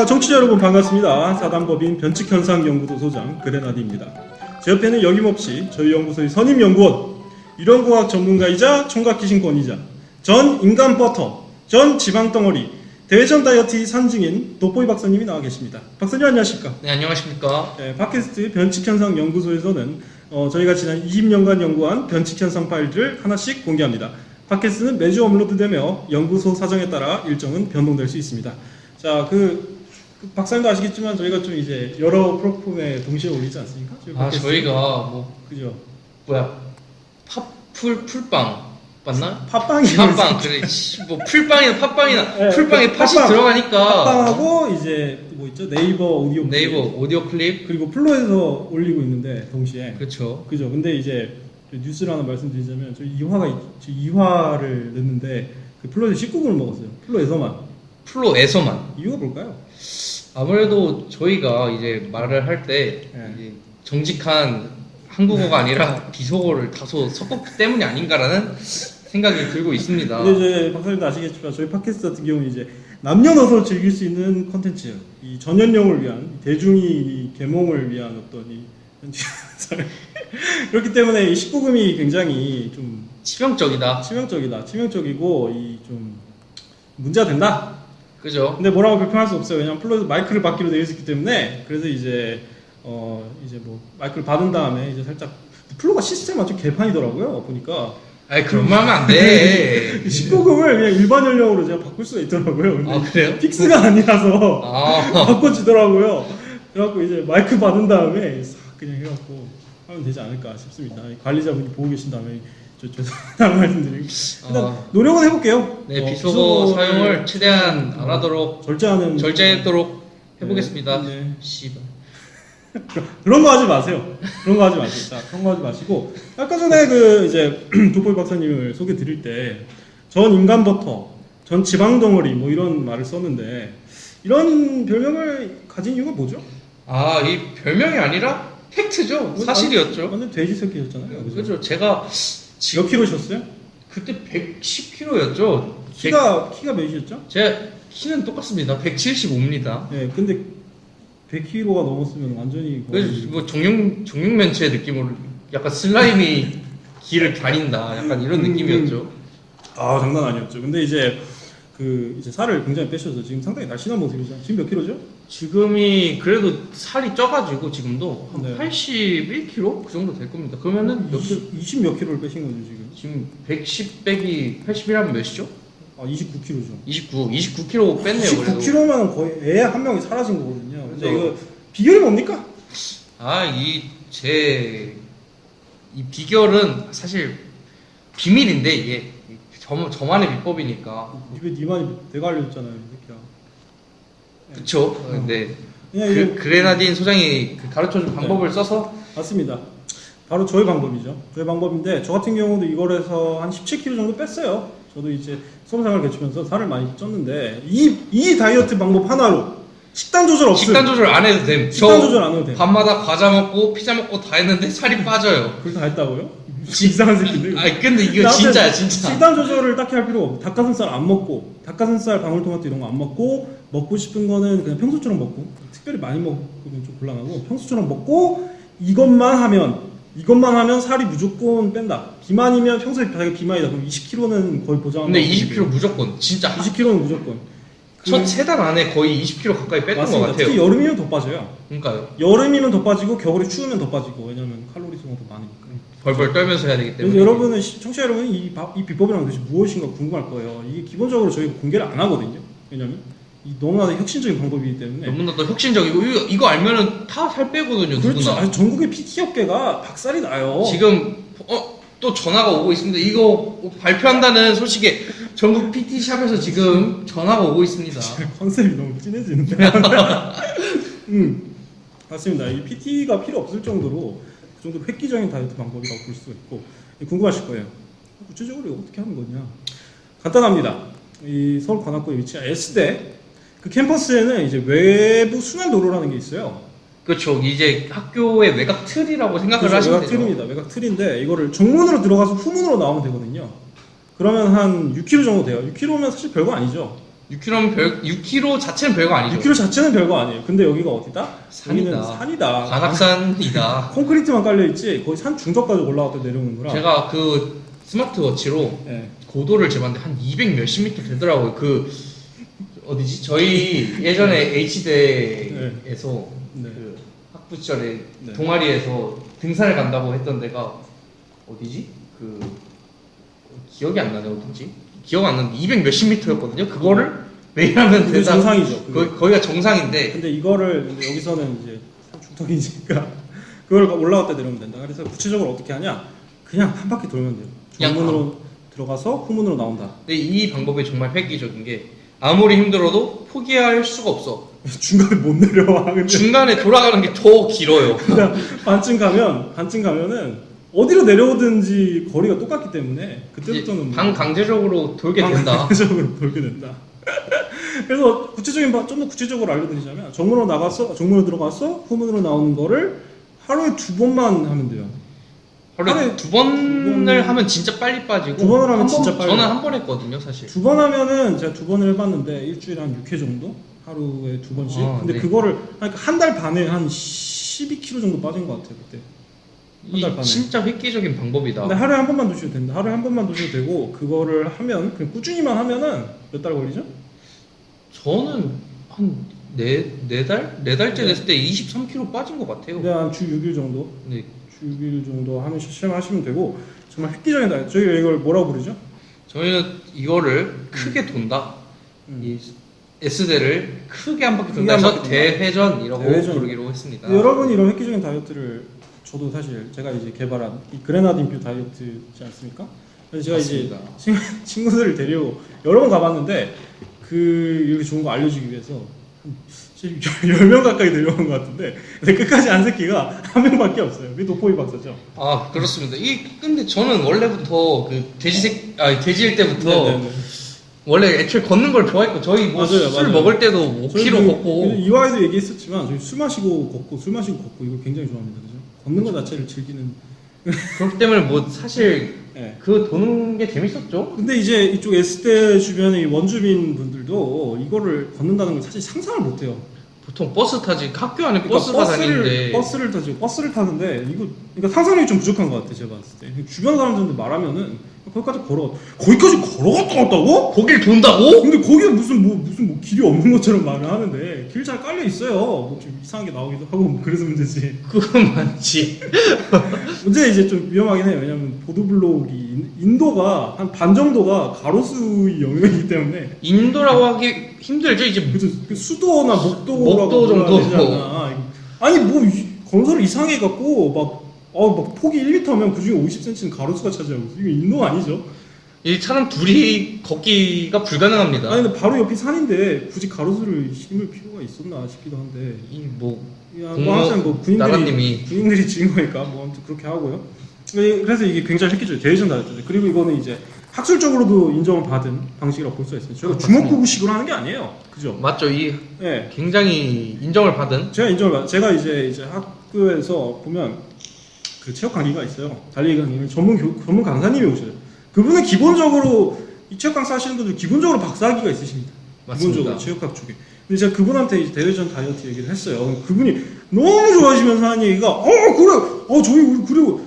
청취자 여러분 반갑습니다. 사단법인 변칙현상연구소 소장 그레나디입니다. 제 옆에는 여김없이 저희 연구소의 선임연구원, 유령공학 전문가이자 총각귀신권이자 전 인간버터, 전 지방덩어리, 대회전 다이어트의 산증인 돋보이 박사님이 나와 계십니다. 박사님 안녕하십니까? 네, 안녕하십니까? 네, 팟캐스트 변칙현상연구소에서는 저희가 지난 20년간 연구한 변칙현상 파일들을 하나씩 공개합니다. 팟캐스트는 매주 업로드되며 연구소 사정에 따라 일정은 변동될 수 있습니다. 자, 박사님도 아시겠지만 저희가 좀 이제 여러 플랫폼에 동시에 올리지 않습니까? 저희가 뭐 그죠? 풀빵 맞나? 팟빵이 팟빵 그래. 뭐 풀빵이나 팟빵이나 네, 풀빵에 팟이 팟빵, 들어가니까 팟빵하고 이제 뭐 있죠? 네이버 오디오 클립 그리고 플로에서 올리고 있는데 동시에 그렇죠. 그죠? 근데 이제 뉴스를 하나 말씀드리자면 저 2화를 냈는데 그 플로에서 19분을 먹었어요. 플로에서만. 이유가 뭘까요? 아무래도 저희가 이제 말을 할 때 네. 정직한 한국어가 아니라 비속어를 다소 섞었기 때문이 아닌가라는 생각이 들고 있습니다. 근데 이제 박사님도 아시겠지만 저희 팟캐스트 같은 경우는 이제 남녀노소 즐길 수 있는 컨텐츠, 이 전연령을 위한 대중이 계몽을 위한 어떤 이 그렇기 때문에 이 19금이 굉장히 좀 치명적이고 이 좀 문제가 된다. 그죠? 근데 뭐라고 비판할 수 없어요. 왜냐면 플로에서 마이크를 받기로 되어 있기 때문에. 그래서 이제 뭐 마이크를 받은 다음에 이제 살짝 플로가 시스템 아주 개판이더라고요. 보니까. 아니 그런 말 하면 안 돼. 19금을 그냥 일반 연령으로 제가 바꿀 수가 있더라고요. 근데 그래요? 픽스가 아니라서 바꿔지더라고요. 그래갖고 이제 마이크 받은 다음에 싹 그냥 해갖고 하면 되지 않을까 싶습니다. 관리자분이 보고 계신다면 죄송하다는 말씀드리고 일단 노력은 해볼게요. 네, 비속어 사용을 최대한 안 하도록 절제하도록 해보겠습니다. 네. 씨발. 그런 거 하지 마세요. 자, 그런 거 하지 마시고 아까 전에 이제 돋보이 박사님을 소개 드릴 때 전 인간버터, 전 지방덩어리 뭐 이런 말을 썼는데 이런 별명을 가진 이유가 뭐죠? 이 별명이 아니라 팩트죠. 사실이었죠. 완전 돼지 새끼였잖아요. 그죠. 제가 몇 킬로셨어요? 그때 110kg였죠. 키가 몇이셨죠? 제 키는 똑같습니다. 175입니다. 네, 근데 100kg가 넘었으면 완전히 거의 뭐 종육면체 느낌으로 약간 슬라임이 길을 가린다. 약간 이런 느낌이었죠. 장난 아니었죠. 근데 이제 이제 살을 굉장히 빼셔서 지금 상당히 날씬한 모습이죠. 지금 몇 킬로죠? 지금이 그래도 살이 쪄가지고 지금도 한 네. 81kg 그 정도 될 겁니다. 그러면은 20 몇 킬로를 빼신 거죠 지금? 지금 110 빼기 81하면 몇이죠? 29kg죠. 29kg 뺐네요. 29kg면 거의 애 한 명이 사라진 거거든요. 근데 이거 비결이 뭡니까? 이 비결은 사실 비밀인데 이게 저만의 비법이니까. 입에 니만이 내가 알려줬잖아요, 이 새끼야. 그쵸. 근데 그레나딘 소장이 가르쳐준 방법을 써서 맞습니다. 바로 저의 방법이죠. 저의 방법인데 저 같은 경우도 이걸 해서 한 17kg 정도 뺐어요. 저도 이제 수험생활 거치면서 살을 많이 쪘는데 이 다이어트 방법 하나로 식단 조절 없어요. 식단 조절 안 해도 됨. 식단 조절 안 해도 돼. 밤마다 과자 먹고 피자 먹고 다 했는데 살이 빠져요. 그걸 다 했다고요? 이상한 새끼인데. 근데 이거 진짜야. 식단 조절을 딱히 할 필요 없고 닭가슴살 안 먹고 닭가슴살 방울토마토 이런 거 안 먹고 먹고 싶은 거는 그냥 평소처럼 먹고 특별히 많이 먹으면 좀 곤란하고 평소처럼 먹고 이것만 하면 살이 무조건 뺀다. 비만이면 평소에 자기가 비만이다. 그럼 20kg는 거의 보장한다. 근데 20kg 무조건 진짜 20kg는 무조건. 첫 세 달 안에 거의 20kg 가까이 뺐던 것 같아요. 특히 여름이면 더 빠져요. 그러니까요. 여름이면 더 빠지고 겨울에 추우면 더 빠지고 왜냐면 칼로리 소모가 더 많으니까. 벌벌 떨면서 해야 되기 때문에. 그래서 여러분은 청취자 여러분이 이 비법이란 것이 무엇인가 궁금할 거예요. 이게 기본적으로 저희가 공개를 안 하거든요. 왜냐면 이 너무나 혁신적인 방법이기 때문에. 너무나 더 혁신적이고 이거 알면은 다 살 빼거든요. 그렇죠. 누구나. 전국의 PT 업계가 박살이 나요. 지금 또 전화가 오고 있습니다. 이거 발표한다는 소식에 전국 PT 샵에서 지금 전화가 오고 있습니다. 컨셉이 너무 진해지는데. 맞습니다. 이 PT가 필요 없을 정도로 그 정도로 획기적인 다이어트 방법이라고 볼 수가 있고 궁금하실 거예요. 구체적으로 이거 어떻게 하는 거냐? 간단합니다. 이 서울 관악구에 위치한 S대 그 캠퍼스에는 이제 외부 순환도로라는 게 있어요. 그렇죠. 이제 학교의 외곽 틀이라고 생각을 그렇죠. 하시면 외곽 되죠. 틀입니다. 외곽 틀인데 이거를 정문으로 들어가서 후문으로 나오면 되거든요. 그러면 한 6km 정도 돼요. 6km면 사실 별거 아니죠. 6km 자체는 별거 아니죠. 6km 자체는 별거 아니에요. 근데 여기가 어디다? 산이다. 여기는 산이다. 관악산이다. 콘크리트만 깔려 있지 거의 산 중턱까지 올라갔다 내려오는 거라. 제가 그 스마트워치로 네. 고도를 재봤는데 한 200 몇십 미터 되더라고요. 그 어디지? 저희 예전에 H대에서 네. 그 학부 시절에 네. 동아리에서 등산을 간다고 했던 데가 어디지? 그 기억이 안 나네. 어딘지 기억 안 나는데 200 몇십 미터였거든요. 그거를 매일 하면 그게 되다. 정상이죠. 그게. 거기가 정상인데 근데 이거를 근데 여기서는 이제 산 중턱이니까 그걸 올라갔다 내려오면 된다. 그래서 구체적으로 어떻게 하냐? 그냥 한 바퀴 돌면 돼요. 그냥 정문으로 들어가서 후문으로 나온다. 근데 이 방법이 정말 획기적인 게 아무리 힘들어도 포기할 수가 없어. 중간에 못 내려와. 근데 중간에 돌아가는 게 더 길어요. 그냥 반쯤 가면은 어디로 내려오든지 거리가 똑같기 때문에 그때부터는 뭐 강제적으로 돌게 된다. 방향적으로 돌게 된다. 그래서 좀 더 구체적으로 알려드리자면 정문으로 들어가서 후문으로 나오는 거를 하루에 2번만 하면 돼요. 하루에 두 번을 하면 진짜 빨리 빠지고 두 번을 하면 한 진짜 빨리 저는 한 번 했거든요, 사실. 2번 하면은 제가 2번을 해봤는데 일주일에 한 6회 정도? 하루에 2번씩. 근데 네. 그거를 그러니까 한 달 반에 한 12kg 정도 빠진 것 같아요 그때. 한 달 반에. 진짜 획기적인 방법이다. 근데 하루에 한 번만 드셔도 된다. 하루에 한 번만 드셔도 되고 그거를 하면 그냥 꾸준히만 하면은 몇 달 걸리죠? 저는 한 네 달째 됐을 때 23kg 빠진 것 같아요. 근데 한 주 6일 정도. 네. 주 6일 정도 하면 시험하시면 되고 정말 획기적인 다이어트. 저희가 이걸 뭐라고 부르죠? 저희는 이거를 크게 돈다. 이 S대를 크게 한 바퀴 돈다 크게 한 해서 바퀴 대회전이라고 대회전. 부르기로 했습니다. 여러분이 이런 획기적인 다이어트를 저도 사실 제가 이제 개발한 이 그레나딘 뷰 다이어트지 않습니까? 그래서 제가 맞습니다. 이제 친구들을 데리고 여러 번 가봤는데 이렇게 좋은 거 알려주기 위해서 한 10명 가까이 데려온 것 같은데 근데 끝까지 안 새끼가 한 명밖에 없어요. 그게 도포이 박사죠. 아 그렇습니다. 근데 저는 원래부터 그 돼지일 때부터 네네네. 원래 애초에 걷는 걸 좋아했고 저희 뭐 맞아요, 술 맞아요. 먹을 때도 5km 걷고 이화에도 얘기했었지만 저희 술 마시고 걷고 이걸 굉장히 좋아합니다. 그죠? 걷는 것 자체를 즐기는. 그렇기 때문에 뭐 사실 네. 그 도는 게 재밌었죠. 근데 이제 이쪽 S대 주변의 원주민 분들도 이거를 걷는다는 걸 사실 상상을 못해요. 보통 버스 타지 학교 안에 그러니까 버스가 다니는데 버스를 타는데 그러니까 상상력이 좀 부족한 것 같아 제가 봤을 때. 주변 사람들한테 말하면 거기까지 걸어갔다 왔다고? 거길 돈다고? 근데 거기에 무슨 길이 없는 것처럼 말을 하는데 길 잘 깔려 있어요. 뭐 좀 이상하게 나오기도 하고 뭐 그래서 문제지. 그건 맞지. 문제 이제 좀 위험하긴 해요. 왜냐면 보도블록이 인도가 한 반 정도가 가로수의 영역이기 때문에 인도라고 하기 힘들죠. 이제 그죠. 수도나 목도라고 목도 정도. 되지 않나. 아니 뭐 건설을 이상해 갖고 막 폭이 1m면 그 중에 50cm는 가로수가 차지하고 있어. 이거 인도 아니죠? 이 사람 둘이 걷기가 불가능합니다. 아니 근데 바로 옆이 산인데 굳이 가로수를 심을 필요가 있었나 싶기도 한데. 이뭐 항상 나라님이 군인들이 지은 거니까 뭐 아무튼 그렇게 하고요. 그래서 이게 굉장히 획기적이에요. 대회전 다이어트. 그리고 이거는 이제 학술적으로도 인정을 받은 방식이라고 볼 수가 있어요. 저희가 주먹구구식으로 하는 게 아니에요. 그죠? 맞죠. 네. 굉장히 인정을 받은 제가 이제 학교에서 보면 그 체육 강의가 있어요. 달리기 강의를 전문 강사님이 오셔요. 그분은 기본적으로 이 체육 강사 하시는 분들 기본적으로 박사학위가 있으십니다. 맞습니다. 기본적으로 체육학 쪽에. 근데 제가 그분한테 이제 대회전 다이어트 얘기를 했어요. 그분이 너무 좋아하시면서 하는 얘기가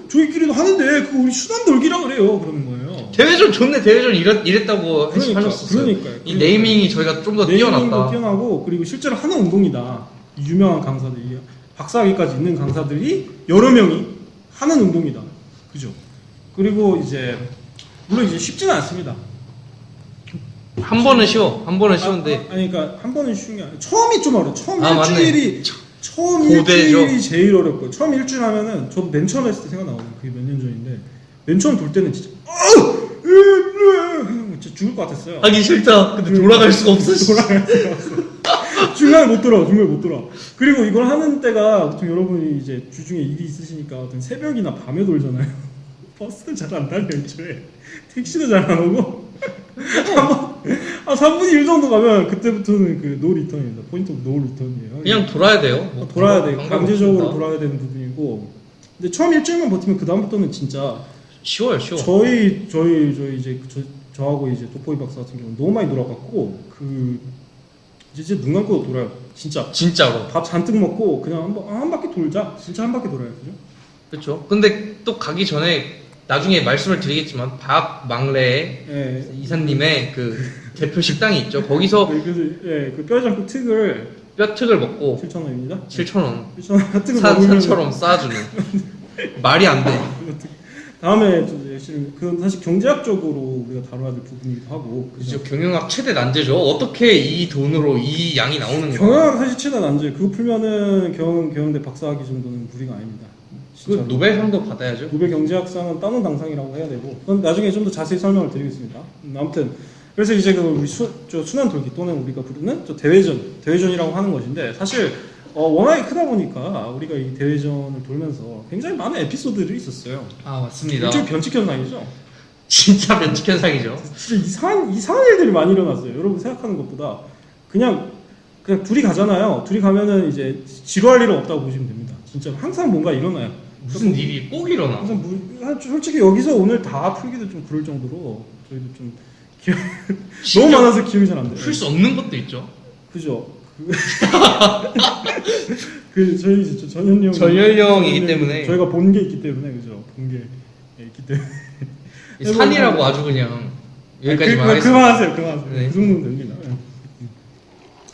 저희끼리도 하는데 그거 우리 수단 놀기라 그래요. 그러는 거예요. 대회전 좋네. 대회전 이랬다고 하셨었어요. 그러니까요. 이 네이밍이 저희가 좀 더 뛰어났다. 뛰어나고 그리고 실제로 하는 운동이다. 이 유명한 강사들이 박사학위까지 있는 강사들이 여러 명이 하는 운동이다. 그죠? 그리고 이제 물론 이제 쉽지는 않습니다. 한 번은 쉬운데 그러니까 한 번은 쉬운 게 아니라 처음이 좀 어려워. 처음 고대죠. 일주일이 제일 어렵고 처음 일주일 하면은 저도 맨 처음 했을 때 생각나거든요. 그게 몇 년 전인데 맨 처음 돌 때는 진짜 진짜 죽을 것 같았어요. 하기 싫다. 근데 돌아갈 수가 없어. 중간에 못 돌아. 그리고 이걸 하는 때가 보통 여러분이 이제 주중에 일이 있으시니까 어떤 새벽이나 밤에 돌잖아요. 버스는 잘 안 다녀 애초에. 택시도 잘 안 오고 아 3분의 1 정도 가면 그때부터는 그 노 리턴입니다. 포인트 오브 노 리턴이에요. 그냥 돌아야 돼요. 뭐 돌아야 돼. 방법 강제적으로 없습니다. 돌아야 되는 부분이고. 근데 처음 일주일만 버티면 그 다음부터는 진짜 쉬워요, 쉬워. 저희 이제 저하고 이제 도포이 박사 같은 경우는 너무 많이 돌아갔고 그 이제 눈 감고 돌아요. 진짜. 진짜로. 밥 잔뜩 먹고 그냥 한 바퀴 돌자. 진짜 한 바퀴 돌아요. 그죠? 그렇죠. 근데 또 가기 전에 나중에 말씀을 드리겠지만 박망래 예. 이사님의 그 대표 식당이 있죠. 거기서 그 뼈장국 특을 뼈특을 먹고 7,000원입니다. 7,000원 7,000원 특을 먹으면 산처럼 쌓아주는 말이 안 돼. 다음에 좀 열심히 그건 사실 경제학적으로 우리가 다뤄야 될 부분이기도 하고 그죠. 경영학 최대 난제죠. 어떻게 이 돈으로 이 양이 나오는 거야? 경영학 사실 최대 난제 그거 풀면은 경영대 박사학위 정도는 무리가 아닙니다. 그 진짜로. 노벨상도 받아야죠. 노벨 경제학상은 따놓은 당상이라고 해야 되고 그건 나중에 좀 더 자세히 설명을 드리겠습니다. 아무튼 그래서 이제 그 우리 순환 돌기 또는 우리가 부르는 저 대회전이라고 하는 것인데 사실 워낙에 크다 보니까 우리가 이 대회전을 돌면서 굉장히 많은 에피소드들이 있었어요. 아 맞습니다. 일종의 변칙 현상이죠. 진짜 면책 현상이죠. 진짜 이상한 일들이 많이 일어났어요. 여러분 생각하는 것보다 그냥 둘이 가잖아요. 둘이 가면은 이제 지루할 일은 없다고 보시면 됩니다. 진짜 항상 뭔가 일어나요. 무슨 일이 꼭 일어나. 항상 솔직히 여기서 오늘 다 풀기도 좀 그럴 정도로 저희도 좀 기억 너무 많아서 기억이 잘 안 돼요. 풀 수 없는 것도 있죠. 그죠? 저희 이제 전연령이기 때문에 저희가 본 게 있기 때문에 그죠? 본 게 있기 때문에 산이라고 아주 그냥 여기까지만 하겠습니다. 그만하세요. 네. 그 정도는 됩니다.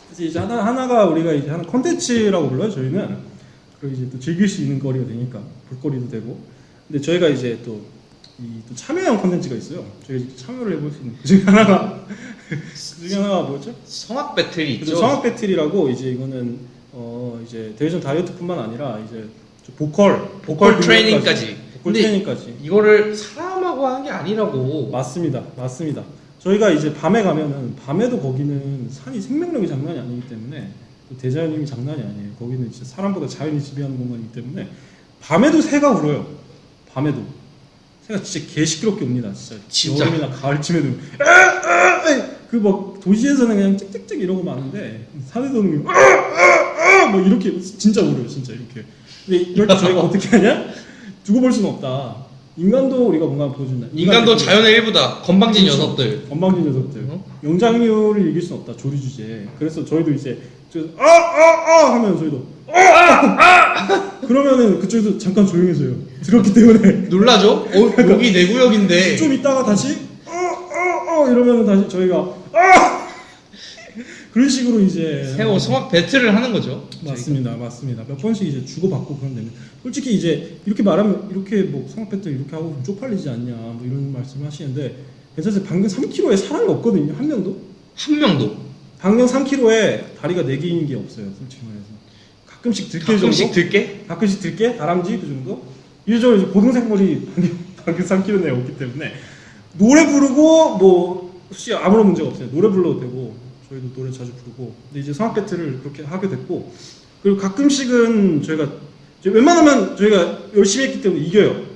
그래서 이제 하나가 우리가 이제 하는 컨텐츠라고 불러요. 저희는 그리고 이제 또 즐길 수 있는 거리가 되니까 볼거리도 되고. 근데 저희가 이제 또 참여형 컨텐츠가 있어요. 저희 참여를 해볼 수 있는 그 중에 하나가 뭐였죠? 성악 배틀이 있죠. 성악 배틀이라고 이제 이거는 이제 대회전 다이어트뿐만 아니라 이제 보컬 트레이닝까지. 보컬 트레이닝까지. 이거를 사람하고 하는 게 아니라고. 맞습니다. 저희가 이제 밤에 가면은 밤에도 거기는 산이 생명력이 장난이 아니기 때문에 또 대자연님이 장난이 아니에요. 거기는 진짜 사람보다 자연이 지배하는 공간이기 때문에 밤에도 새가 울어요. 밤에도 새가 진짜 개 시끄럽게 웁니다. 진짜. 여름이나 가을쯤에도 그 막 도시에서는 그냥 찍찍찍 이러고 마는데 산에서는 뭐 이렇게 진짜 울어요. 진짜 이렇게. 근데 이럴 때 저희가 어떻게 하냐? 두고 볼 수는 없다. 인간도 우리가 뭔가 보여준다. 인간도 자연의 일부다. 건방진 녀석들. 건방진 녀석들. 영장류를 이길 수는 없다. 조리 주제. 그래서 저희도 이제 하면 저희도 그러면은 그쪽에서 잠깐 조용해져요. 들었기 때문에 놀라죠? 여기 내 구역인데. 좀 있다가 다시 이러면은 다시 저희가 그런 식으로 이제 새우 성악 배틀을 하는 거죠. 맞습니다. 몇 번씩 이제 주고받고 그러면 됩니다. 솔직히 이제 이렇게 말하면 이렇게 뭐 성악 배틀 이렇게 하고 좀 쪽팔리지 않냐 뭐 이런 말씀하시는데 괜찮아요. 방금 3kg에 사람이 없거든요. 한 명도. 방금 3kg에 다리가 4개인 게 없어요. 솔직히 말해서 가끔씩 들깨 가끔씩 들깨 다람쥐 그 정도. 이래저래 이제 고등생물이 방금 3kg 내에 없기 때문에 노래 부르고 뭐 혹시 아무런 문제가 없어요. 노래 불러도 되고 저희도 노래 자주 부르고. 근데 이제 성악 배틀을 그렇게 하게 됐고 그리고 가끔씩은 저희가 웬만하면 저희가 열심히 했기 때문에 이겨요.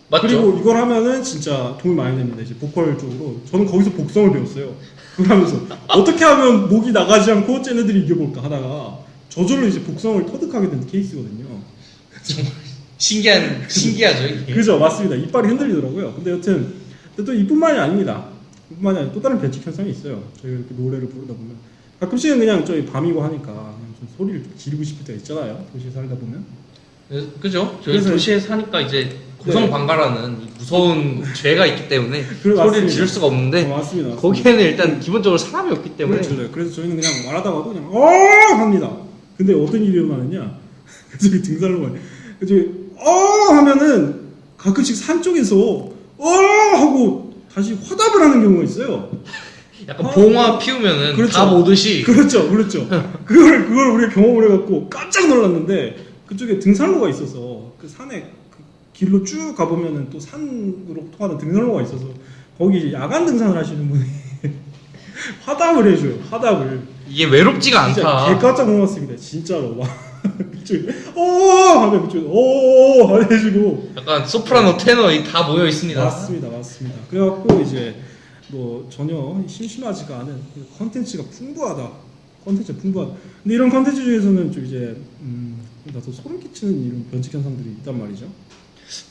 맞죠? 그리고 이걸 하면은 진짜 도움이 많이 됩니다. 이제 보컬 쪽으로 저는 거기서 복성을 배웠어요. 그러면서 어떻게 하면 목이 나가지 않고 쟤네들이 이겨볼까 하다가 저절로 이제 복성을 터득하게 된 케이스거든요. 정말 신기하죠 이게. 그죠, 맞습니다. 이빨이 흔들리더라고요. 근데 여튼 또 이뿐만이 아닙니다. 이뿐만이 아니라 또 다른 변칙 현상이 있어요. 저희가 이렇게 노래를 부르다 보면 가끔씩은 그냥 저희 밤이고 하니까 그냥 좀 소리를 좀 지르고 싶을 때가 있잖아요. 도시에 살다 보면. 그죠? 저희 도시에 사니까 이제 고성방가라는 무서운 죄가 있기 때문에 소리를 맞습니다. 지를 수가 없는데 맞습니다. 거기에는 일단 기본적으로 사람이 없기 때문에 그래서 저희는 그냥 말하다가도 그냥 합니다. 근데 어떤 일이 일어나느냐? 저기 등산로가 하면은 가끔씩 산 쪽에서 하고 다시 화답을 하는 경우가 있어요. 약간 봉화 피우면은 그렇죠. 다 오듯이. 그렇죠. 그걸 우리가 경험을 해갖고 깜짝 놀랐는데 그쪽에 등산로가 있어서 그 산에 그 길로 쭉 가보면은 또 산으로 통하는 등산로가 있어서 거기 이제 야간 등산을 하시는 분이 화답을 해줘요. 화답을. 이게 외롭지가 진짜 않다. 개 깜짝 놀랐습니다. 진짜로 막 그쪽에 하면 그쪽에 해주고 약간 소프라노 테너 다 모여 있습니다. 맞습니다. 그래갖고 이제 뭐 전혀 심심하지가 않은 컨텐츠가 풍부하다. 컨텐츠 풍부하다. 근데 이런 컨텐츠 중에서는 좀 이제 나도 소름 끼치는 이런 변칙 현상들이 있단 말이죠.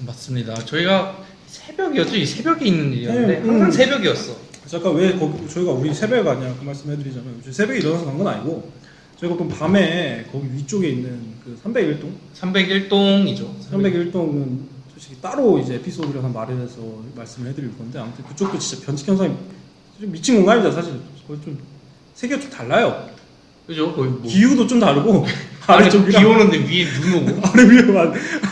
맞습니다. 저희가 새벽이었죠. 이 새벽에 있는 일이었는데 항상 새벽이었어. 잠깐 왜 저희가 우리 새벽에 가냐 그 말씀해드리자면 새벽에 일어나서 간 건 아니고 저희가 또 밤에 거기 위쪽에 있는 그 301동 301동이죠. 301동은 솔직히 따로 이제 에피소드를 한 마련해서 말씀을 해드릴 건데 아무튼 그쪽도 진짜 변칙 현상이 좀 미친 공간입니다. 사실 거의 좀 세계가 좀 달라요. 그죠? 거의 뭐 기후도 좀 다르고 아래 아래쪽이랑 비 오는데 위에 눈 오고 아래 위에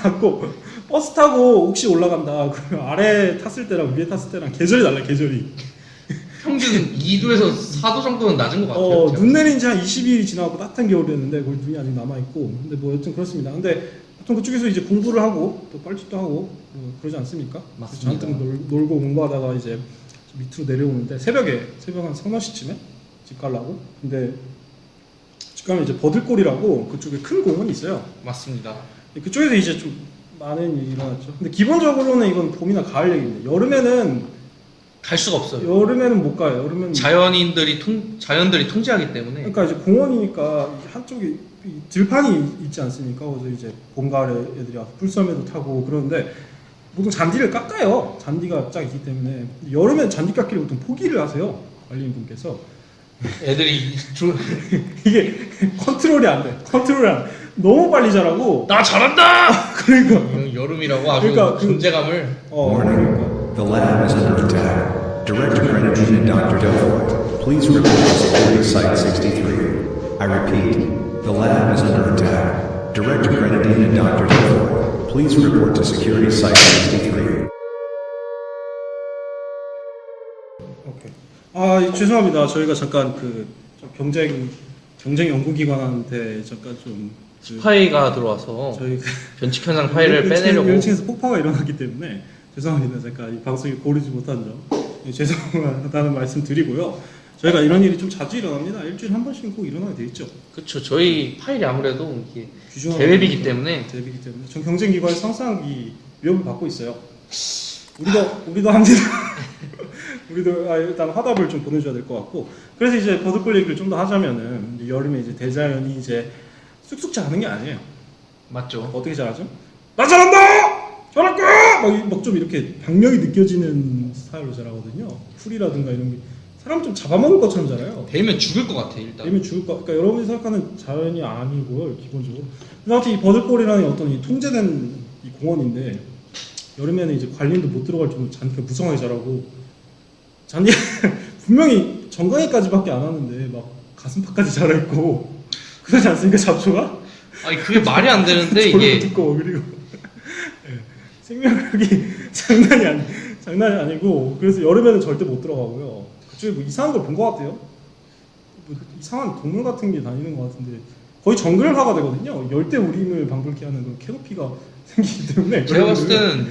앉고 버스 타고 혹시 올라간다 그러면 아래 탔을 때랑 위에 탔을 때랑 계절이 달라요. 계절이 평균 2도에서 4도 정도는 낮은 것 같아요. 눈 내린 지 한 20일이 지나고 따뜻한 겨울이었는데 거기 눈이 아직 남아있고 근데 뭐 여튼 그렇습니다. 근데 보통 그쪽에서 이제 공부를 하고 또 뻘짓도 하고 뭐 그러지 않습니까? 맞습니다. 잔뜩 놀고 공부하다가 이제 밑으로 내려오는데 새벽 한 3-4시쯤에 집 가려고 근데 집 가면 이제 버들골이라고 그쪽에 큰 공원이 있어요. 맞습니다. 그쪽에서 이제 좀 많은 일이 일어났죠. 근데 기본적으로는 이건 봄이나 가을 얘기입니다. 여름에는 갈 수가 없어요. 못 가요. 여름에는 자연들이 통제하기 때문에. 그러니까 이제 공원이니까 한쪽에 이 들판이 있지 않습니까? 그래서 이제 봄, 가을에 애들이 와서 풀썰매도 타고 그러는데 보통 잔디를 깎아요. 잔디가 쫙 있기 때문에 여름엔 잔디 깎기를 보통 포기를 하세요. 관리인분께서 애들이 이게 컨트롤이 안 돼. 너무 빨리 자라고 나 잘한다. 그러니까 여름이라고 아주 그러니까 존재감을. 그러니까 The lab is under attack. Director Grenadine and Dr. Delfoy, please report to Security Site 63. I repeat, the lab is under attack. Director Grenadine and Dr. Delfoy, please report to Security Site 63. 오케이. 죄송합니다. 저희가 잠깐 좀 경쟁 연구기관한테 잠깐 좀 스파이가 들어와서 저희 변칙 현상 파일을 빼내려고. 1층에서 폭파가 일어났기 때문에 죄송합니다. 잠깐 이 방송에 고르지 못한 점 죄송하다는 말씀 드리고요. 저희가 이런 일이 좀 자주 일어납니다. 일주일에 한 번씩은 꼭 일어나게 돼 있죠. 그렇죠. 저희 파일이 아무래도 이게 규정하고 대회비기 때문에. 전 경쟁기관에서 항상 이 위협을 받고 있어요. 우리도 합니다. 우리도 일단 화답을 좀 보내줘야 될 것 같고 그래서 이제 버드골 얘기를 좀 더 하자면은 여름에 이제 대자연이 이제 쑥쑥 자라는 게 아니에요. 맞죠. 어떻게 자라죠? 나 잘한다! 잘할 거야! 막 좀 이렇게 박력이 느껴지는 스타일로 자라거든요. 풀이라든가 이런 게 사람 좀 잡아먹을 것처럼 자라요. 되면 죽을 것 같아 일단. 되면 죽을 것. 그러니까 여러분이 생각하는 자연이 아니고요, 기본적으로. 근데 아무튼 이 버들골이라는 어떤 이 통제된 이 공원인데 여름에는 이제 관리인도 못 들어갈 정도로 잔디가 무성하게 자라고 잔디 분명히 정강이까지밖에 안 하는데 막 가슴팍까지 자라 있고 그러지 않습니까 잡초가? 아니 그게 말이 안 되는데 저렇게 이게 두꺼워 그리고 생명력이 장난이 아니고 그래서 여름에는 절대 못 들어가고요. 그쪽에 뭐 이상한 걸 본 것 같아요. 뭐 이상한 동물 같은 게 다니는 것 같은데 거의 정글화가 되거든요. 열대 우림을 방불케 하는 그 캐노피가 생기기 때문에 제가 봤을 때는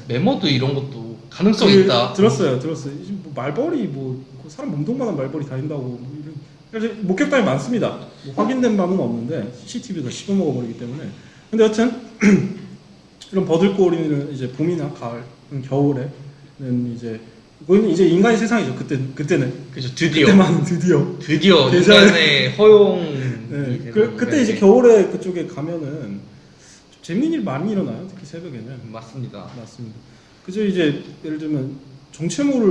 메모드 이런 것도 가능성이 있다. 들었어요. 뭐 말벌이 뭐 사람 몸통만한 말벌이 다닌다고 뭐 이런 그래서 목격담이 많습니다. 뭐 확인된 바는 없는데 CCTV도 씹어먹어 버리기 때문에. 근데 여튼 이런 버들골이는 이제 봄이나 가을, 겨울에는 이제 이거는 이제 인간의 세상이죠. 그때는 그죠. 드디어 드디어 인간의 허용이 네. 되는 그때 이제 겨울에 그쪽에 가면은 좀 재밌는 일 많이 일어나요. 특히 새벽에는. 맞습니다. 그죠. 이제 예를 들면 정체모를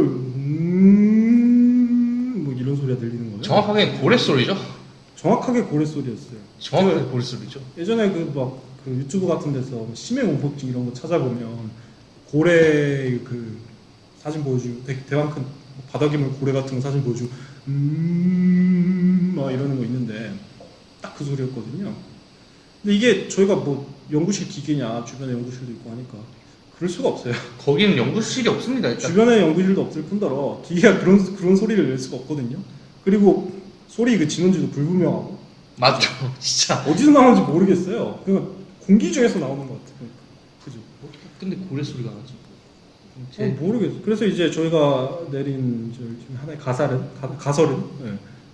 뭐 이런 소리가 들리는 거예요. 정확하게 고래 소리죠. 정확하게 고래 소리였어요. 정확하게 고래 소리죠. 예전에 그 유튜브 같은 데서 심해공포증 이런 거 찾아보면 고래 그 사진 보여주고 대왕 큰 바닥이물 고래 같은 거 사진 보여주고 막 이러는 거 있는데 딱 그 소리였거든요. 근데 이게 저희가 뭐 연구실 기계냐 주변에 연구실도 있고 하니까 그럴 수가 없어요. 거기는 연구실이 없습니다. 일단. 주변에 연구실도 없을 뿐더러 기계가 그런 소리를 낼 수가 없거든요. 그리고 소리 그 진원지도 불분명하고 맞죠. 진짜. 어디서 나오는지 모르겠어요. 그냥 공기 중에서 나오는 것 같아요. 그죠? 근데 고래 소리가 나지. 모르겠어요. 그래서 이제 저희가 내린 지금 하나의 가설은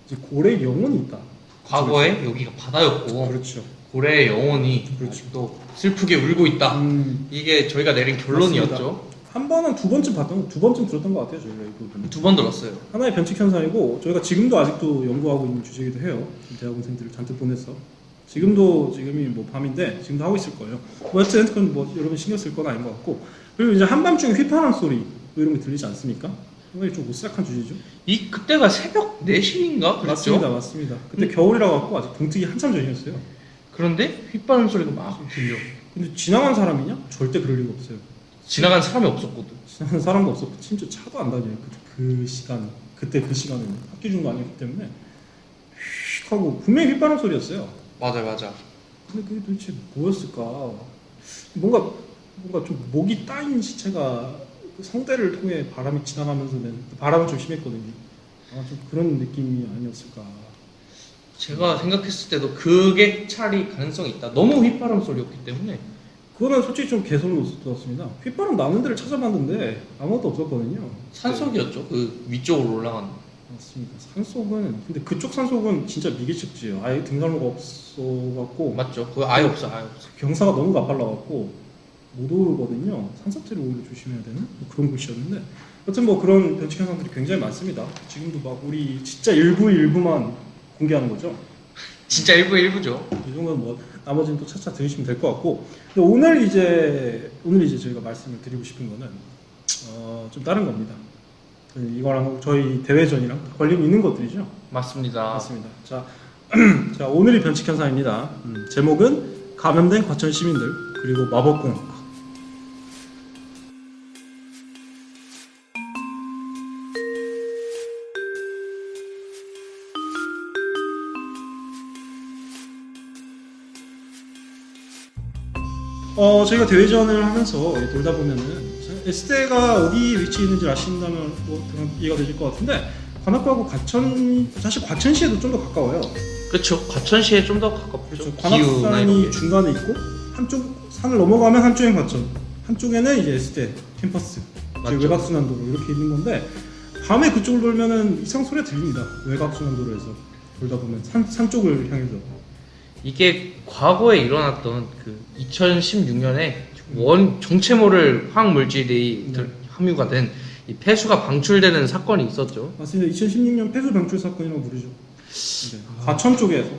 이제 고래의 영혼이 있다. 과거에 그렇죠. 여기가 바다였고 그렇죠. 고래의 영혼이 그렇죠. 또 슬프게 울고 있다. 이게 저희가 내린 결론이었죠. 한 번은 두 번쯤 들었던 것 같아요. 저희가 이 부분. 2번 들었어요. 하나의 변칙 현상이고 저희가 지금도 아직도 연구하고 있는 주제이기도 해요. 대학원생들을 잔뜩 보내서 지금이 뭐 밤인데 지금도 하고 있을 거예요. 뭐 여튼 그건 뭐 여러분 신경 쓸 건 아닌 것 같고 그리고 이제 한밤중에 휘파람 소리 뭐 이런 게 들리지 않습니까? 상당히 좀 오싹한 주제죠. 그때가 새벽 4시인가 그랬죠? 맞습니다. 그때 겨울이라 갖고 아직 동트기 한참 전이었어요. 그런데 휘파람 소리가 막 들려. 근데 지나간 사람이냐? 절대 그럴 리가 없어요. 지나간 사람이 없었거든. 지나가는 사람도 없었고 심지어 차도 안 다녀요. 그 시간 그때 그 시간에는 학기 중도 아니었기 때문에 휙 하고 분명히 휘파람 소리였어요. 맞아. 근데 그게 도대체 뭐였을까? 뭔가 좀 목이 따인 시체가 그 성대를 통해 바람이 지나가면서는 바람은 좀 심했거든요. 아마 좀 그런 느낌이 아니었을까. 제가 생각했을 때도 그게 차라리 가능성이 있다. 너무 휘파람 소리였기 때문에. 그거는 솔직히 좀 개소리로 들었습니다. 휘파람 나는 데를 찾아봤는데 아무것도 없었거든요. 산속이었죠. 그 위쪽으로 올라간. 맞습니다. 산속은 근데 그쪽 산속은 진짜 미개척지예요. 아예 등산로가 없어갖고 맞죠. 그거 아예 없어. 경사가 너무 가팔라갖고 못 오르거든요. 산사태를 오히려 조심해야 되는 뭐 그런 곳이었는데 여튼 뭐 그런 변칙 현상들이 굉장히 많습니다. 지금도 막 우리 진짜 일부만 공개하는 거죠. 진짜 일부죠. 이 정도는 뭐 나머지는 또 차차 들으시면 될 것 같고 근데 오늘 이제 저희가 말씀을 드리고 싶은 거는 좀 다른 겁니다. 이거랑 저희 대회전이랑 관련이 있는 것들이죠. 맞습니다. 맞습니다. 자, 자 오늘의 변칙 현상입니다. 제목은 감염된 과천 시민들 그리고 마법공학. 저희가 대회전을 하면서 돌다 보면은 S대가 어디 위치에 있는지 아신다면 뭐 이해가 되실 것 같은데 관악구하고 사실 과천시에도 좀 더 가까워요. 그렇죠. 과천시에 좀 더 가깝죠. 그렇죠. 기후나 관악산이 이런 게. 중간에 있고 한쪽 산을 넘어가면 한쪽엔 과천, 한쪽에는 이제 S대 캠퍼스, 맞죠. 외곽순환도로 이렇게 있는 건데 밤에 그쪽을 돌면은 이상 소리가 들립니다. 외곽순환도로에서 돌다 보면 산 쪽을 향해서. 이게 과거에 일어났던 그 2016년에 정체 모를 화학 물질이 함유가 된 이 폐수가 방출되는 사건이 있었죠. 맞습니다. 2016년 폐수 방출 사건이라고 부르죠. 네. 과천 쪽에서.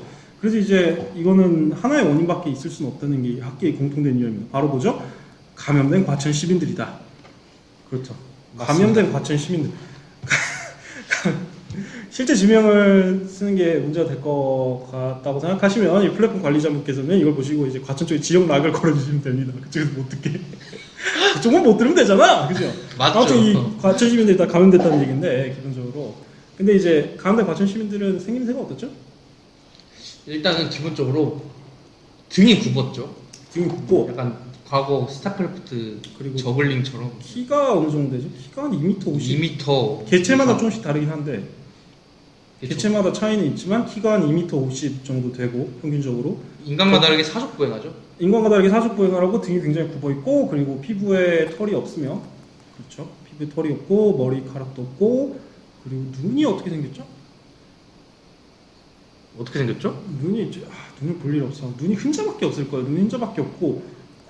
그래서 이제 이거는 하나의 원인밖에 있을 수는 없다는 게 학계의 공통된 이유입니다. 바로 뭐죠? 감염된 과천 시민들이다. 그렇죠. 맞습니다. 감염된 과천 시민들. 실제 지명을 쓰는 게 문제가 될 것 같다고 생각하시면 이 플랫폼 관리자분께서는 이걸 보시고 이제 과천 쪽에 지역 락을 걸어주시면 됩니다. 그쪽에서 못 듣게. 그쪽만 못 들으면 되잖아, 그죠? 맞죠. 아무튼 이 과천 시민들이 다 감염됐다는 얘기인데 기본적으로. 근데 이제 감염된 과천 시민들은 생김새가 어떻죠? 일단은 기본적으로 등이 굽었죠. 등이 굽고 약간 과거 스타크래프트 그리고 저글링처럼 키가 어느 정도 되죠? 키가 한 2m 50. 2m 개체마다 조금씩 다르긴 한데 그쵸. 개체마다 차이는 있지만 키가 한 2m 50 정도 되고 평균적으로 인간과 다르게 사족보행하죠. 인간과 다르게 사족보행을 하고 등이 굉장히 굽어 있고 그리고 피부에 털이 없으며 그렇죠. 피부에 털이 없고 머리카락도 없고 그리고 눈이 어떻게 생겼죠? 어떻게 생겼죠? 눈이 눈을 볼 일 없어. 눈이 흰자밖에 없을 거예요. 눈이 흰자밖에 없고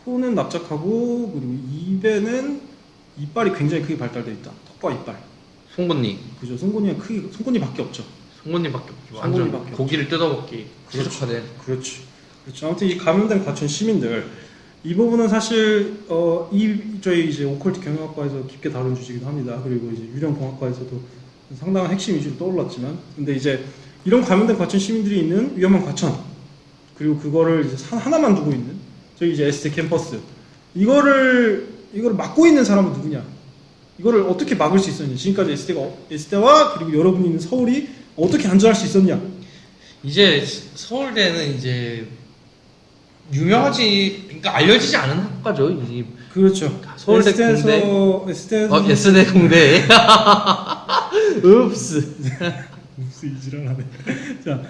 코는 납작하고 그리고 입에는 이빨이 굉장히 크게 발달되어 있다. 턱과 이빨. 송곳니. 그죠. 송곳니밖에 없죠. 송곳니밖에 없죠. 송곳니밖에 완전 없죠. 고기를 뜯어먹기 그렇죠. 최적화된. 그렇죠. 아무튼 이 감염된 과천 시민들 이 부분은 사실 저희 이제 오컬트 경영학과에서 깊게 다룬 주제이기도 합니다. 그리고 이제 유령공학과에서도 상당한 핵심 이슈로 떠올랐지만, 근데 이제 이런 감염된 과천 시민들이 있는 위험한 과천 그리고 그거를 이제 산 하나만 두고 있는 저희 이제 S대 캠퍼스 이거를 막고 있는 사람은 누구냐? 이거를 어떻게 막을 수 있었냐? 지금까지 S대와 그리고 여러분이 있는 서울이 어떻게 안전할 수 있었냐? 이제 서울대는 이제 유명하지, 그러니까 알려지지 않은 학과죠. 이 그렇죠. 서울대 S대에서 S대 공대. 읍스. 읍스 이지랄하네. 자,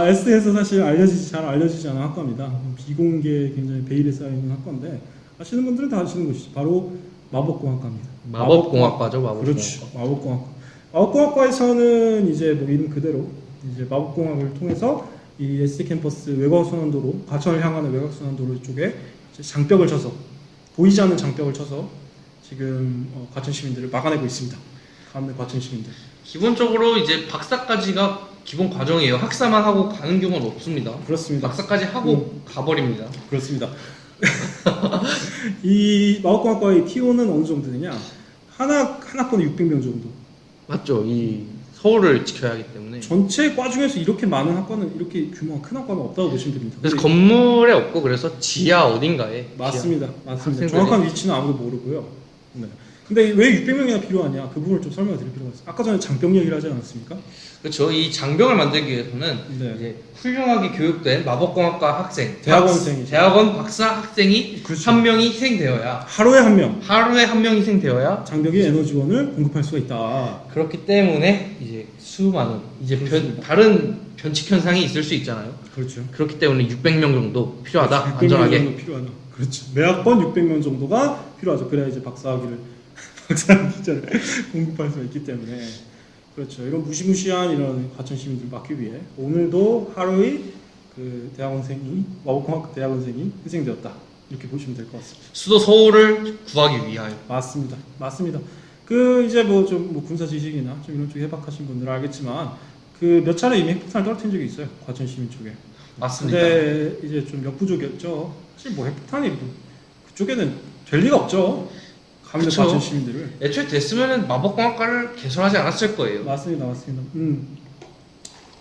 S대에서 사실 잘 알려지지 않은 학과입니다. 비공개 굉장히 베일에 쌓여 있는 학과인데 아시는 분들은 다 아시는 것이죠. 바로 마법공학과입니다. 마법공학과죠, 마법공학과. 그렇죠. 마법공학과. 마법공학과에서는 이제 뭐 이름 그대로 이제 마법공학을 통해서 이 SD 캠퍼스 외곽순환도로 과천을 향하는 외곽순환도로 쪽에 이제 장벽을 쳐서 보이지 않는 장벽을 쳐서 지금 과천 시민들을 막아내고 있습니다. 가운데 과천 시민들. 기본적으로 이제 박사까지가 기본 과정이에요. 학사만 하고 가는 경우는 없습니다. 그렇습니다. 박사까지 하고 가버립니다. 그렇습니다. 이 마법공학과의 T1은 어느 정도 되냐? 하나권에 600명 정도. 맞죠? 이 서울을 지켜야 하기 때문에. 전체 과 중에서 이렇게 많은 학과는 이렇게 규모가 큰 학과는 없다고 보시면 됩니다. 그래서 근데 건물에 없고 그래서 지하 어딘가에. 맞습니다. 맞습니다. 학생들이- 정확한 위치는 아무도 모르고요. 네. 근데 왜 600명이나 필요하냐? 그 부분을 좀 설명을 드릴 필요가 있어요. 아까 전에 장병 얘기를 하지 않았습니까? 그렇죠. 이 장병을 만들기 위해서는 네. 이제 훌륭하게 교육된 마법공학과 학생, 대학원생이죠. 대학원 박사 학생이 그렇죠. 한 명이 희생되어야 하루에 한 명 하루에 한 명 희생되어야 장벽이 에너지원을 공급할 수가 있다. 그렇기 때문에 이제 수많은 이제 그렇습니다. 다른 변칙 현상이 있을 수 있잖아요. 그렇죠. 그렇기 때문에 600명 정도 필요하다. 600명 안전하게. 정도 필요하다. 그렇죠. 매 학번 600명 정도가 필요하죠. 그래야 이제 박사학위를 박사학위자를 공급할 수가 있기 때문에 그렇죠. 이런 무시무시한 이런 과천 시민들 막기 위해 오늘도 하루의 그 대학원생이 마법공학과 대학원생이 희생되었다. 이렇게 보시면 될 것 같습니다. 수도 서울을 구하기 위하여. 맞습니다. 맞습니다. 그 이제 뭐 좀 뭐 군사 지식이나 좀 이런 쪽에 해박하신 분들은 알겠지만 그 몇 차례 이미 핵폭탄을 떨어뜨린 적이 있어요. 과천 시민 쪽에. 맞습니다. 근데 이제 좀 역부족이었죠. 사실 뭐 핵폭탄이 뭐 그쪽에는 될 리가 없죠. 가면 그쵸. 과천 시민들을. 애초에 됐으면은 마법공학과를 개설하지 않았을 거예요. 맞습니다, 맞습니다.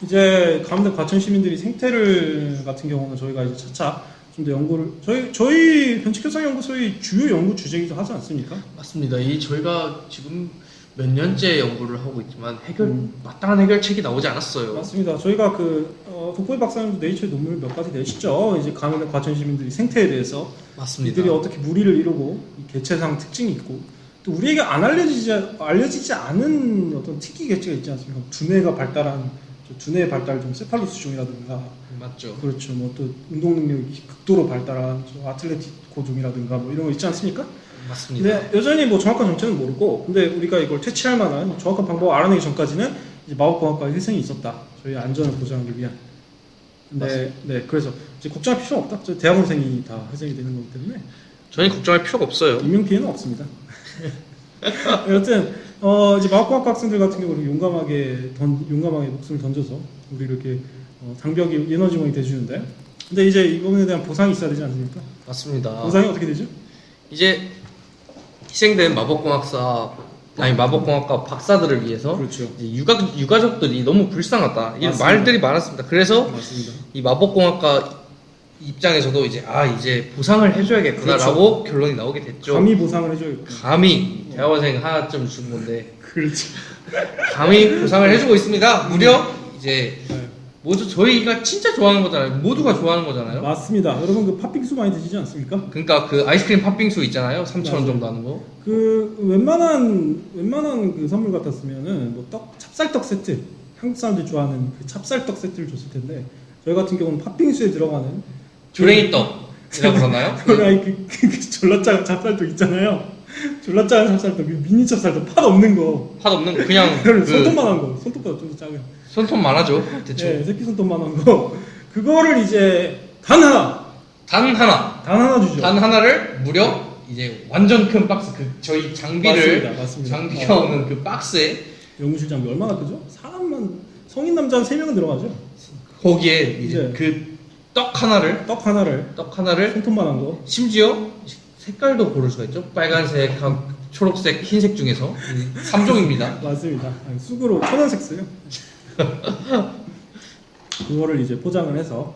이제 가운데 과천 시민들이 생태를 같은 경우는 저희가 이제 차차 좀 더 연구를 저희 변칙현상연구소의 주요 연구 주제이기도 하지 않습니까? 맞습니다. 이 저희가 지금 몇 년째 연구를 하고 있지만 마땅한 해결책이 나오지 않았어요. 맞습니다. 저희가 독보이 박사님도 네이처에 논문을 몇 가지 내시죠. 이제 가면의 과천 시민들이 생태에 대해서 맞습니다. 이들이 어떻게 무리를 이루고 이 개체상 특징이 있고 또 우리에게 안 알려지지 않은 어떤 특이 개체가 있지 않습니까? 두뇌가 발달한 두뇌의 발달 좀 세팔로스 종이라든가 맞죠. 그렇죠. 뭐 또 운동 능력이 극도로 발달한 아틀레티코 종이라든가 뭐 이런 거 있지 않습니까? 맞습니다. 근데 여전히 뭐 정확한 정체는 모르고 근데 우리가 이걸 퇴치할 만한 정확한 방법을 알아내기 전까지는 이제 마법공학과의 희생이 있었다. 저희 안전을 보장하기 위한. 근데 네 그래서 이제 걱정할 필요는 없다. 저 대학원생이 다 희생이 되는 거기 때문에 저희는 걱정할 필요가 없어요. 인명 피해는 없습니다. 여튼 이제 마법공학과 학생들 같은 경우는 용감하게 목숨을 던져서 우리 이렇게 장벽이 에너지원이 돼주는데 근데 이제 이번에 대한 보상이 있어야 되지 않습니까? 맞습니다. 보상이 어떻게 되죠? 이제 희생된 마법공학과 박사들을 위해서 그렇죠. 이제 유가족들이 너무 불쌍하다. 이런 맞습니다. 말들이 많았습니다. 그래서 맞습니다. 이 마법공학과 입장에서도 이제 보상을 해줘야겠구나라고 결론이 나오게 됐죠. 감히 보상을 해줘야겠고. 감히 대학원생 하나쯤 준 건데 그렇죠. 감히 보상을 해주고 있습니다. 무려 이제 네. 모두 저희가 진짜 좋아하는 거잖아요. 모두가 좋아하는 거잖아요. 맞습니다. 여러분 그 팥빙수 많이 드시지 않습니까? 그러니까 그 아이스크림 팥빙수 있잖아요. 3,000원 맞아요. 정도 하는 거. 그 웬만한 그 선물 같았으면은 뭐 찹쌀떡 세트 한국 사람들이 좋아하는 그 찹쌀떡 세트를 줬을 텐데 저희 같은 경우는 팥빙수에 들어가는 조랭이 떡이라고 그러나요? 그 졸라 작은 찹쌀떡 있잖아요. 졸라 작은 찹쌀떡 그 미니 찹쌀떡 팥 없는 거. 팥 없는 거 그냥 손톱만한 거. 손톱보다 좀 더 작은. 손톱만 하죠. 대충. 네, 새끼 손톱만한 거. 그거를 이제 단 하나 주죠. 단 하나를 무려 이제 완전 큰 박스 저희 장비를 맞습니다. 장비가 오는 그 박스에 연구실 장비 얼마나 크죠? 성인 남자 한 3명은 들어가죠. 거기에 이제 네. 그 떡 하나를 떡 하나를 손톱만한 거. 심지어 색깔도 고를 수가 있죠. 빨간색, 초록색, 흰색 중에서 3종입니다. 맞습니다. 아니, 쑥으로 천원색 써요. 그거를 이제 포장을 해서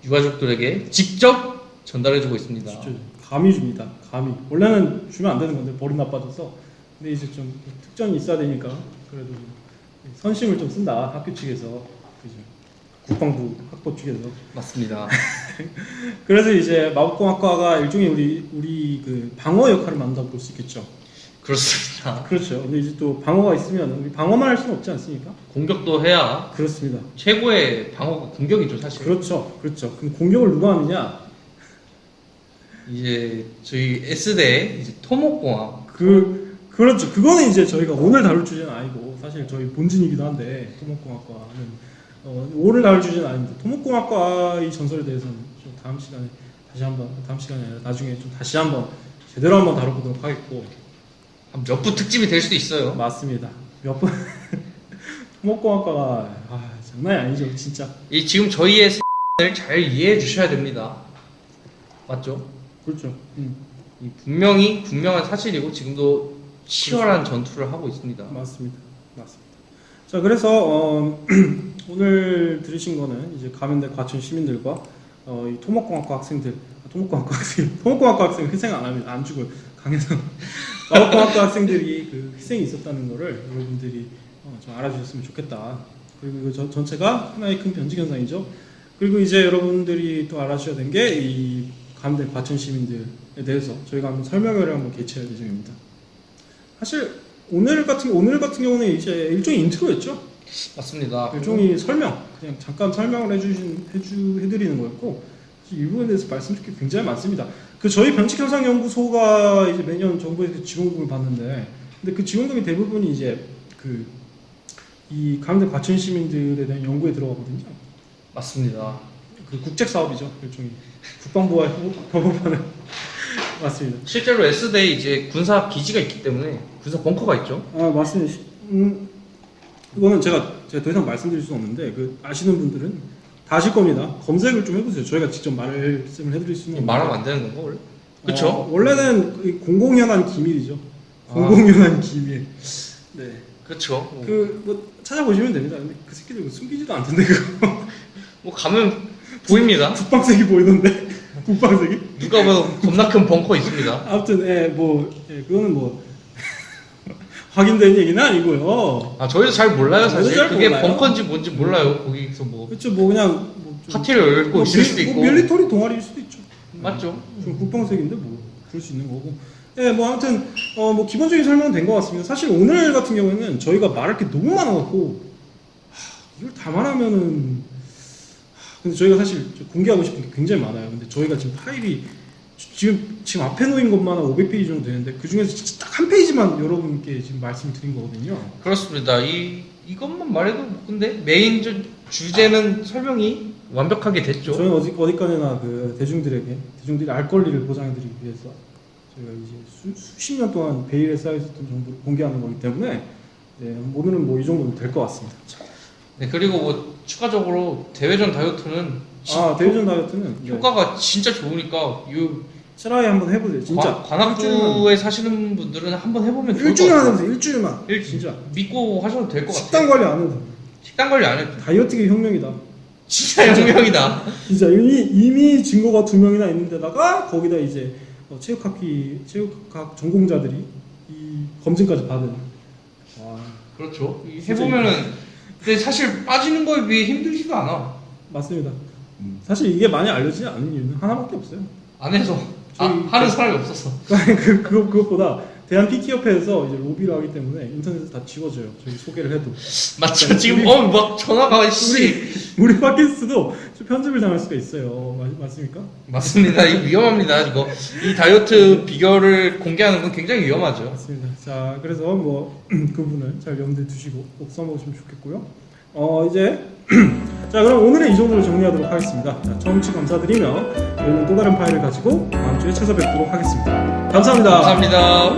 유가족들에게 직접 전달해주고 있습니다. 진짜 감히 줍니다. 감히. 원래는 주면 안 되는 건데 버릇 나빠져서. 근데 이제 좀 특전이 있어야 되니까 그래도 선심을 좀 쓴다. 학교 측에서. 그죠. 국방부 학부 측에서. 맞습니다. 그래서 이제 마법공학과가 일종의 우리 그 방어 역할을 만든다고 볼 수 있겠죠. 그렇습니다. 그렇죠. 근데 이제 또 방어가 있으면 우리 방어만 할 수는 없지 않습니까? 공격도 해야 그렇습니다. 최고의 방어가 공격이죠, 사실. 그렇죠. 그렇죠. 그럼 공격을 누가 하느냐? 이제 저희 S대 이제 토목공학 그렇죠. 그거는 이제 저희가 오늘 다룰 주제는 아니고 사실 저희 본진이기도 한데 토목공학과는 오늘 다룰 주제는 아닙니다. 토목공학과의 전설에 대해서는 좀 다음 시간에 아니라 나중에 좀 다시 한번 제대로 한번 다뤄보도록 하겠고 몇 부 특집이 될 수도 있어요. 맞습니다. 몇 번 토목공학과가 장난이 아니죠, 진짜. 이 지금 저희의 을 잘 이해해 주셔야 됩니다. 맞죠? 그렇죠. 이 분명한 사실이고 지금도 치열한 전투를 하고 있습니다. 맞습니다. 자, 그래서 오늘 들으신 거는 이제 가면대 과천 시민들과 이 토목공학과 학생들, 토목공학과 학생 희생 안 합니다. 안 죽어요. 강해서 마법공학과 학생들이 그 희생이 있었다는 거를 여러분들이 좀 알아주셨으면 좋겠다. 그리고 이거 전체가 하나의 큰 변칙 현상이죠. 그리고 이제 여러분들이 또 알아주셔야 되는 게 이 가면대 과천 시민들에 대해서 저희가 한번 설명회를 한번 개최할 예정입니다. 사실 오늘 같은 경우는 이제 일종의 인트로였죠. 맞습니다. 일종의 설명, 그냥 잠깐 설명을 해드리는 거였고 이 부분에 대해서 말씀드릴 게 굉장히 많습니다. 그 저희 변칙현상연구소가 이제 매년 정부에서 지원금을 받는데, 근데 그 지원금이 대부분이 이제 이 가면대 과천 시민들에 대한 연구에 들어가거든요. 맞습니다. 그 국책 사업이죠, 일종의 국방부와 협업하는 맞습니다. 실제로 S대에 이제 군사 기지가 있기 때문에 군사 벙커가 있죠. 맞습니다. 이거는 제가 더 이상 말씀드릴 수는 없는데 그 아시는 분들은 다 아실 겁니다. 검색을 좀 해보세요. 저희가 직접 말씀을 해드릴 수는 없는데 말하면 안 되는 건가 원래? 그렇죠. 원래는 공공연한 기밀이죠. 공공연한 기밀. 네. 그렇죠. 뭐 찾아보시면 됩니다. 근데 그 새끼들 숨기지도 않던데 그거. 뭐 가면 보입니다. 국방색이 보이던데. 국방색이? 누가 봐도 겁나 큰 벙커 있습니다. 아무튼 그거는 뭐 확인된 얘기는 아니고요. 저희도 잘 몰라요 사실. 잘 그게 몰라요. 벙커인지 뭔지 몰라요. 거기서 뭐 그렇죠. 뭐 그냥 파티를 열고 있을 수도 있고. 밀리터리 동아리일 수도 있죠. 맞죠. 좀 국방색인데 뭐 그럴 수 있는 거고. 네, 뭐 아무튼 뭐 기본적인 설명은 된 것 같습니다. 사실 오늘 같은 경우에는 저희가 말할 게 너무 많아갖고 이걸 다 말하면은 근데 저희가 사실 공개하고 싶은 게 굉장히 많아요. 근데 저희가 지금 파일이 지금 앞에 놓인 것만 한 500페이지 정도 되는데 그 중에서 진짜 딱 한 페이지만 여러분께 지금 말씀드린 거거든요. 그렇습니다. 이것만 말해도 뭐 근데 메인 주제는 설명이 완벽하게 됐죠. 저희는 어디까지나 그 대중들이 알 권리를 보장해드리기 위해서 저희가 이제 수십 년 동안 베일에 쌓여있었던 정보를 공개하는 거기 때문에 네, 오늘은 뭐 이 정도면 될 것 같습니다. 네, 그리고 뭐 추가적으로 대회전 다이어트는 대회전 다이어트는 효과가 진짜 좋으니까 트라이 한번 해보세요. 진짜 관악구에 사시는 분들은 한번 해보면 좋을 것 일주일만 같아요. 해보세요. 일주일만. 진짜 믿고 하셔도 될 것 같아요. 식단 관리 안 해도 식단 관리 안 해도 다이어트계 혁명이다. 진짜 혁명이다. 진짜 이미 증거가 2명이나 있는데다가 거기다 이제 체육학 전공자들이 이 검증까지 받은. 그렇죠. 해보면은 근데 사실 빠지는 거에 비해 힘들지도 않아. 맞습니다. 사실 이게 많이 알려지지 않은 이유는 하나밖에 없어요. 안 해서 하는 사람이 없었어. 그것보다 대한 PT협회에서 이제 로비를 하기 때문에 인터넷에 다 지워져요. 저희 소개를 해도. 맞죠. 지금 막 전화가 우리 팟캐스트도 편집을 당할 수가 있어요. 맞습니까? 맞습니다. 이거 위험합니다. 이 다이어트 비결을 공개하는 건 굉장히 위험하죠. 맞습니다. 자, 그래서 뭐 그 부분을 잘 염두에 두시고 꼭 써먹으시면 좋겠고요. 이제 자, 그럼 오늘은 이 정도로 정리하도록 하겠습니다. 자, 청취 감사드리며 저희는 또 다른 파일을 가지고 다음 주에 찾아뵙도록 하겠습니다. 감사합니다. 감사합니다.